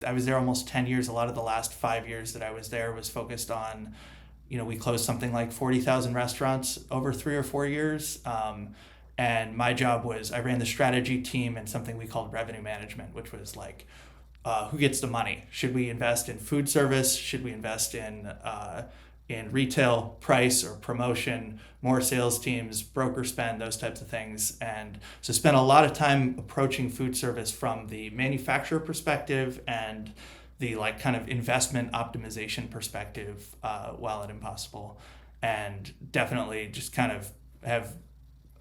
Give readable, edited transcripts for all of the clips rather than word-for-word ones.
I was there almost 10 years. A lot of the last 5 years that I was there was focused on, we closed something like 40,000 restaurants over 3 or 4 years. And my job was I ran the strategy team and something we called revenue management, which was like, who gets the money? Should we invest in food service? Should we invest in retail, price or promotion, more sales teams, broker spend, those types of things? And so spent a lot of time approaching food service from the manufacturer perspective and the like kind of investment optimization perspective while at Impossible. And definitely just kind of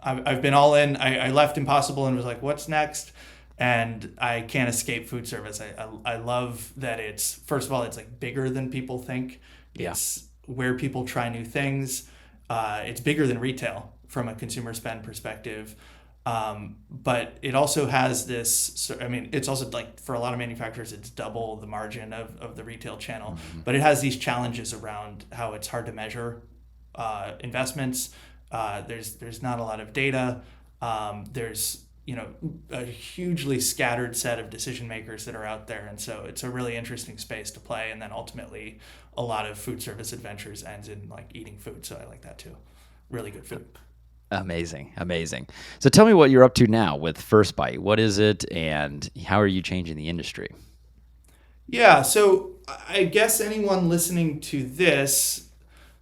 I've been all in. I left Impossible and was like, what's next? And I can't escape food service. I love that it's, first of all, it's like bigger than people think. Yeah. It's where people try new things. It's bigger than retail from a consumer spend perspective. But it also has this, it's also like for a lot of manufacturers, it's double the margin of the retail channel. Mm-hmm. But it has these challenges around how it's hard to measure investments. There's not a lot of data. There's a hugely scattered set of decision makers that are out there. And so it's a really interesting space to play. And then ultimately a lot of food service adventures ends in like eating food. So I like that too. Really good food. Amazing. So tell me what you're up to now with First Bite. What is it and how are you changing the industry? Yeah. So I guess anyone listening to this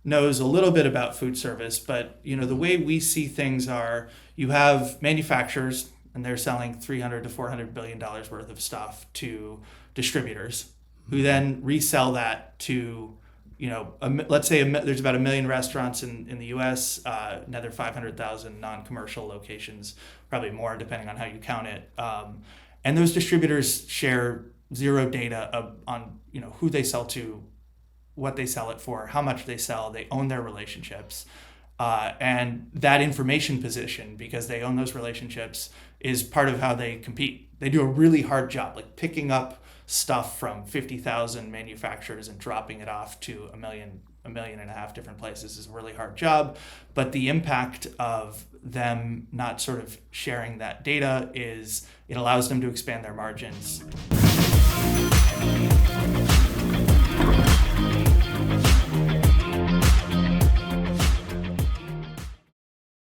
knows a little bit about food service, but the way we see things are you have manufacturers and they're selling $300 to $400 billion worth of stuff to distributors who then resell that to, let's say there's about 1 million restaurants in the US, another 500,000 non-commercial locations, probably more depending on how you count it. And those distributors share zero data on, who they sell to, what they sell it for, how much they sell. They own their relationships. And that information position, because they own those relationships, is part of how they compete. They do a really hard job, like picking up stuff from 50,000 manufacturers and dropping it off to a million and a half different places is a really hard job. But the impact of them not sort of sharing that data is it allows them to expand their margins.